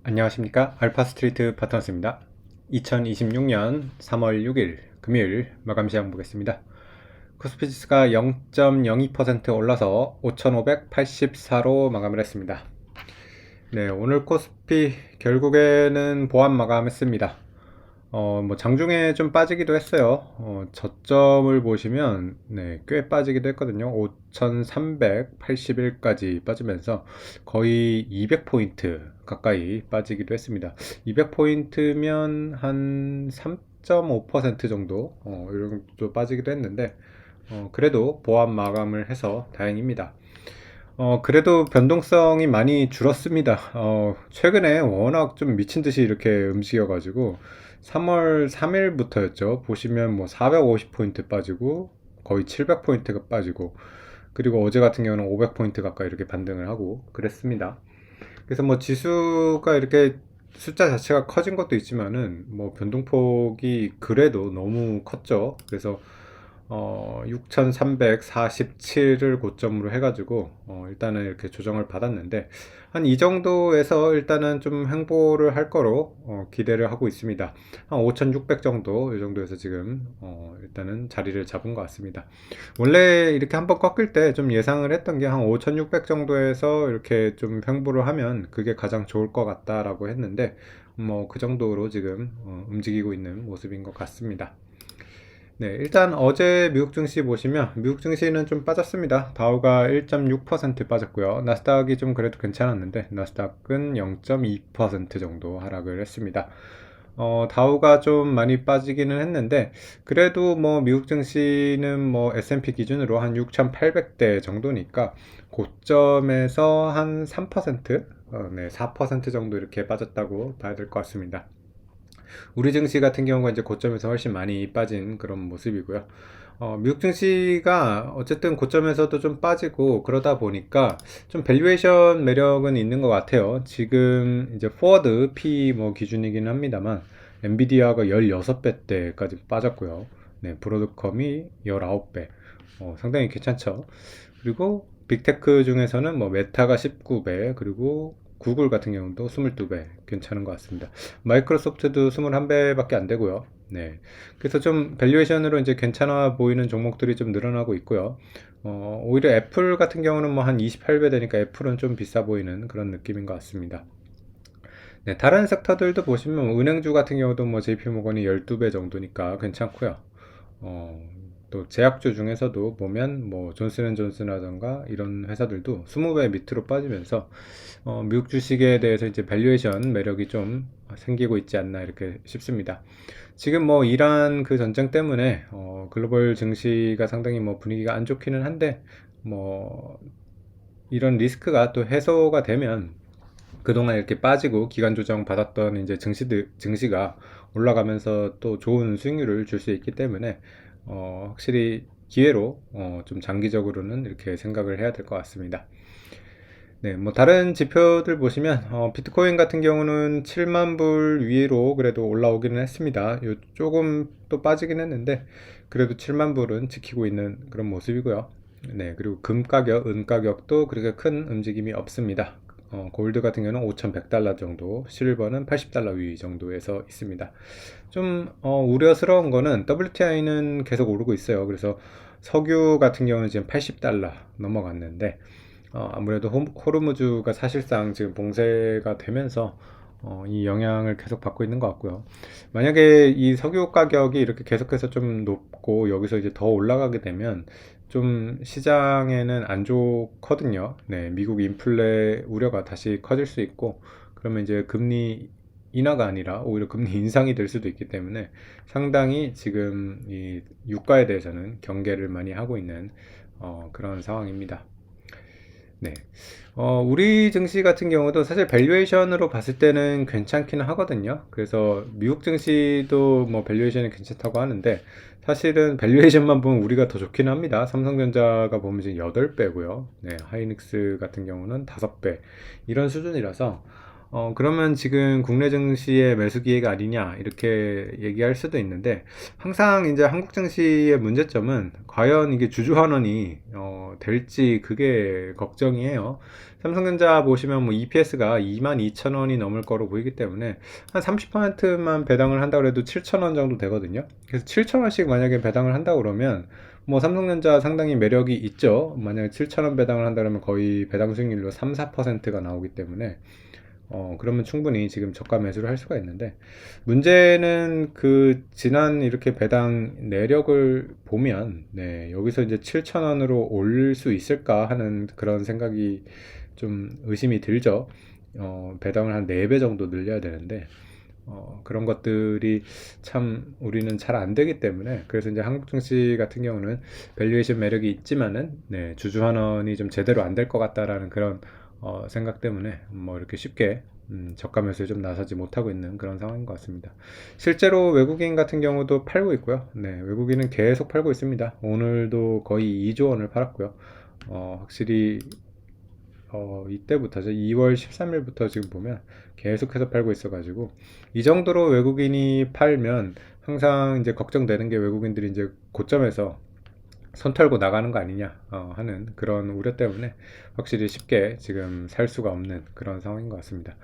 안녕하십니까. 알파스트리트 파트너스입니다. 2026년 3월 6일 금요일 마감 시장 보겠습니다. 코스피지수가 0.02% 올라서 5,584로 마감을 했습니다. 네, 오늘 코스피 결국에는 보합 마감했습니다. 장중에 좀 빠지기도 했어요. 저점을 보시면, 네, 꽤 빠지기도 했거든요. 5,381까지 빠지면서 거의 200포인트 가까이 빠지기도 했습니다. 200포인트면 한 3.5% 정도, 이런 정도 빠지기도 했는데, 그래도 보합 마감을 해서 다행입니다. 그래도 변동성이 많이 줄었습니다. 최근에 워낙 좀 미친 듯이 이렇게 움직여가지고, 3월 3일부터였죠. 보시면 뭐 450포인트 빠지고, 거의 700포인트가 빠지고, 그리고 어제 같은 경우는 500포인트 가까이 이렇게 반등을 하고 그랬습니다. 그래서 뭐 지수가 이렇게 숫자 자체가 커진 것도 있지만은, 뭐 변동폭이 그래도 너무 컸죠. 그래서 6,347을 고점으로 해가지고 일단은 이렇게 조정을 받았는데 한 이 정도에서 일단은 좀 횡보를 할 거로 기대를 하고 있습니다. 한 5,600 정도 이 정도에서 지금 일단은 자리를 잡은 것 같습니다. 원래 이렇게 한번 꺾일 때 좀 예상을 했던 게 한 5,600 정도에서 이렇게 좀 횡보를 하면 그게 가장 좋을 것 같다라고 했는데 뭐 그 정도로 지금 움직이고 있는 모습인 것 같습니다. 네, 일단 어제 미국 증시 보시면 미국 증시는 좀 빠졌습니다. 다우가 1.6% 빠졌고요. 나스닥이 좀 그래도 괜찮았는데 나스닥은 0.2% 정도 하락을 했습니다. 다우가 좀 많이 빠지기는 했는데 그래도 뭐 미국 증시는 뭐 S&P 기준으로 한 6,800대 정도니까 고점에서 한 3%, 네, 4% 정도 이렇게 빠졌다고 봐야 될 것 같습니다. 우리 증시 같은 경우가 이제 고점에서 훨씬 많이 빠진 그런 모습이고요. 미국 증시가 어쨌든 고점에서도 좀 빠지고 그러다 보니까 좀 밸류에이션 매력은 있는 것 같아요. 지금 이제 포워드 P 뭐 기준이긴 합니다만 엔비디아가 16배대까지 빠졌고요. 네, 브로드컴이 19배. 상당히 괜찮죠. 그리고 빅테크 중에서는 뭐 메타가 19배, 그리고 구글 같은 경우도 22배 괜찮은 것 같습니다. 마이크로소프트도 21배밖에 안 되고요. 네. 그래서 좀 밸류에이션으로 이제 괜찮아 보이는 종목들이 좀 늘어나고 있고요. 오히려 애플 같은 경우는 뭐 한 28배 되니까 애플은 좀 비싸 보이는 그런 느낌인 것 같습니다. 네, 다른 섹터들도 보시면 은행주 같은 경우도 뭐 JP모건이 12배 정도니까 괜찮고요. 어, 또 제약주 중에서도 보면 뭐 존슨앤존슨이라던가 이런 회사들도 20배 밑으로 빠지면서 미국 주식에 대해서 이제 밸류에이션 매력이 좀 생기고 있지 않나 이렇게 싶습니다. 지금 뭐 이란 그 전쟁 때문에 글로벌 증시가 상당히 뭐 분위기가 안 좋기는 한데 뭐 이런 리스크가 또 해소가 되면 그동안 이렇게 빠지고 기간 조정 받았던 이제 증시가 올라가면서 또 좋은 수익률을 줄 수 있기 때문에 확실히 기회로 좀 장기적으로는 이렇게 생각을 해야 될 것 같습니다. 네, 뭐 다른 지표들 보시면 비트코인 같은 경우는 7만 불 위로 그래도 올라오기는 했습니다. 조금 또 빠지긴 했는데 그래도 7만 불은 지키고 있는 그런 모습이고요. 네, 그리고 금 가격, 은 가격도 그렇게 큰 움직임이 없습니다. 골드 같은 경우는 5,100달러 정도, 실버는 80달러 위 정도에서 있습니다. 좀 우려스러운 거는 WTI는 계속 오르고 있어요. 그래서 석유 같은 경우는 지금 80달러 넘어갔는데 아무래도 호르무즈가 사실상 지금 봉쇄가 되면서 이 영향을 계속 받고 있는 것 같고요. 만약에 이 석유 가격이 이렇게 계속해서 좀 높고 여기서 이제 더 올라가게 되면 좀 시장에는 안 좋거든요. 네, 미국 인플레 우려가 다시 커질 수 있고 그러면 이제 금리 인하가 아니라 오히려 금리 인상이 될 수도 있기 때문에 상당히 지금 이 유가에 대해서는 경계를 많이 하고 있는 그런 상황입니다. 네. 우리 증시 같은 경우도 사실 밸류에이션으로 봤을 때는 괜찮기는 하거든요. 그래서 미국 증시도 뭐 밸류에이션이 괜찮다고 하는데 사실은 밸류에이션만 보면 우리가 더 좋긴 합니다. 삼성전자가 보면 지금 8배고요. 네, 하이닉스 같은 경우는 5배. 이런 수준이라서 그러면 지금 국내 증시의 매수 기회가 아니냐 이렇게 얘기할 수도 있는데, 항상 이제 한국 증시의 문제점은 과연 이게 주주환원이 될지 그게 걱정이에요. 삼성전자 보시면 뭐 EPS가 22,000원이 넘을 거로 보이기 때문에 한 30%만 배당을 한다고 해도 7,000원 정도 되거든요. 그래서 7,000원씩 만약에 배당을 한다 그러면 뭐 삼성전자 상당히 매력이 있죠. 만약에 7,000원 배당을 한다 그러면 거의 배당 수익률로 3, 4%가 나오기 때문에 그러면 충분히 지금 저가 매수를 할 수가 있는데, 문제는 그 지난 이렇게 배당 내력을 보면 네, 여기서 이제 7,000원으로 올 수 있을까 하는 그런 생각이 좀 의심이 들죠. 배당을 한 4배 정도 늘려야 되는데 그런 것들이 참 우리는 잘 안 되기 때문에, 그래서 이제 한국 증시 같은 경우는 밸류에이션 매력이 있지만은 네, 주주 환원이 좀 제대로 안 될 것 같다라는 그런 생각 때문에 뭐 이렇게 쉽게 저가 매수에 좀 나서지 못하고 있는 그런 상황인 것 같습니다. 실제로 외국인 같은 경우도 팔고 있고요. 네, 외국인은 계속 팔고 있습니다. 오늘도 거의 2조 원을 팔았고요. 확실히 이때부터죠. 2월 13일부터 지금 보면 계속해서 팔고 있어가지고, 이 정도로 외국인이 팔면 항상 이제 걱정되는 게 외국인들이 이제 고점에서 손 털고 나가는 거 아니냐 하는 그런 우려 때문에 확실히 쉽게 지금 살 수가 없는 그런 상황인 것 같습니다.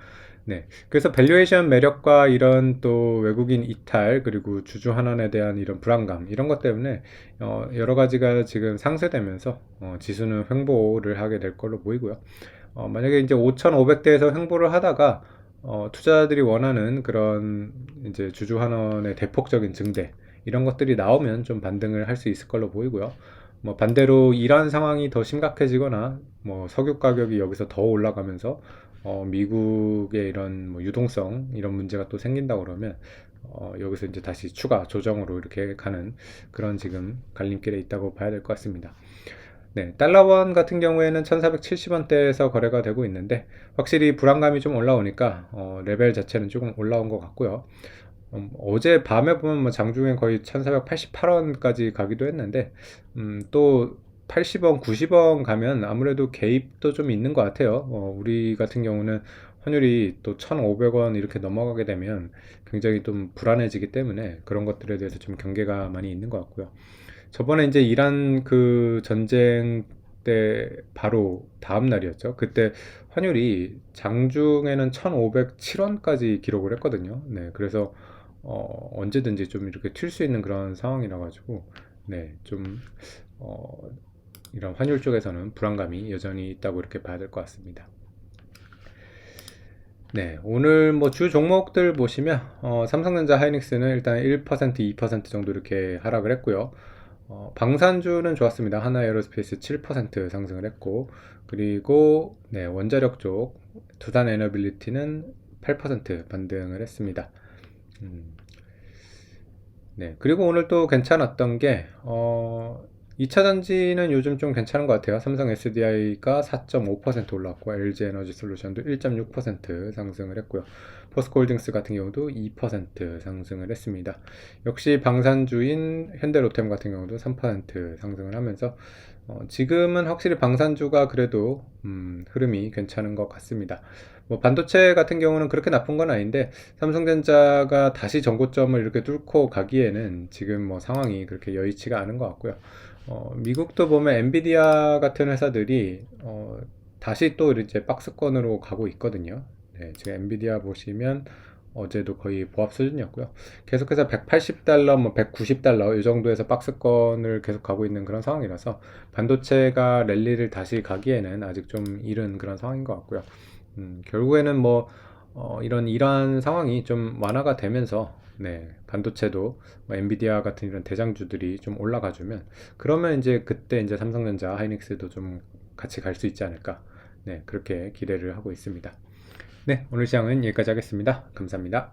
네, 그래서 밸류에이션 매력과 이런 또 외국인 이탈, 그리고 주주 환원에 대한 이런 불안감, 이런 것 때문에 여러 가지가 지금 상쇄되면서 지수는 횡보를 하게 될 걸로 보이고요. 만약에 이제 5,500대에서 횡보를 하다가 투자자들이 원하는 그런 이제 주주 환원의 대폭적인 증대, 이런 것들이 나오면 좀 반등을 할 수 있을 걸로 보이고요. 뭐 반대로 이러한 상황이 더 심각해지거나 뭐 석유 가격이 여기서 더 올라가면서 미국의 이런 뭐 유동성 이런 문제가 또 생긴다 그러면 여기서 이제 다시 추가 조정으로 이렇게 가는 그런 지금 갈림길에 있다고 봐야 될 것 같습니다. 네, 달러원 같은 경우에는 1470원대에서 거래가 되고 있는데, 확실히 불안감이 좀 올라오니까 레벨 자체는 조금 올라온 것 같고요. 어제 밤에 보면 뭐 장중에 거의 1488원까지 가기도 했는데, 또 80원, 90원 가면 아무래도 개입도 좀 있는 것 같아요. 우리 같은 경우는 환율이 또 1,500원 이렇게 넘어가게 되면 굉장히 좀 불안해지기 때문에 그런 것들에 대해서 좀 경계가 많이 있는 것 같고요. 저번에 이제 이란 그 전쟁 때 바로 다음 날이었죠. 그때 환율이 장중에는 1,507원까지 기록을 했거든요. 네, 그래서 언제든지 좀 이렇게 튈 수 있는 그런 상황이라 가지고 네, 좀 이런 환율 쪽에서는 불안감이 여전히 있다고 이렇게 봐야 될 것 같습니다. 네, 오늘 뭐 주 종목들 보시면 삼성전자 하이닉스는 일단 1%, 2% 정도 이렇게 하락을 했고요. 방산주는 좋았습니다. 하나에어로스페이스 7% 상승을 했고, 그리고 네, 원자력 쪽 두산 에너빌리티는 8% 반등을 했습니다. 음, 네, 그리고 오늘 또 괜찮았던 게 2차 전지는 요즘 좀 괜찮은 것 같아요. 삼성 SDI가 4.5% 올랐고, LG 에너지 솔루션도 1.6% 상승을 했고요. 포스코홀딩스 같은 경우도 2% 상승을 했습니다. 역시 방산주인 현대로템 같은 경우도 3% 상승을 하면서 지금은 확실히 방산주가 그래도 흐름이 괜찮은 것 같습니다. 뭐 반도체 같은 경우는 그렇게 나쁜 건 아닌데, 삼성전자가 다시 전고점을 이렇게 뚫고 가기에는 지금 뭐 상황이 그렇게 여의치가 않은 것 같고요. 미국도 보면 엔비디아 같은 회사들이 다시 또 이제 박스권으로 가고 있거든요. 네, 지금 엔비디아 보시면 어제도 거의 보합 수준이었고요. 계속해서 180달러, 뭐 190달러 이 정도에서 박스권을 계속 가고 있는 그런 상황이라서 반도체가 랠리를 다시 가기에는 아직 좀 이른 그런 상황인 것 같고요. 결국에는 뭐 이러한 상황이 좀 완화가 되면서 네, 반도체도 뭐 엔비디아 같은 이런 대장주들이 좀 올라가주면, 그러면 이제 그때 이제 삼성전자, 하이닉스도 좀 같이 갈 수 있지 않을까. 네, 그렇게 기대를 하고 있습니다. 네, 오늘 시장은 여기까지 하겠습니다. 감사합니다.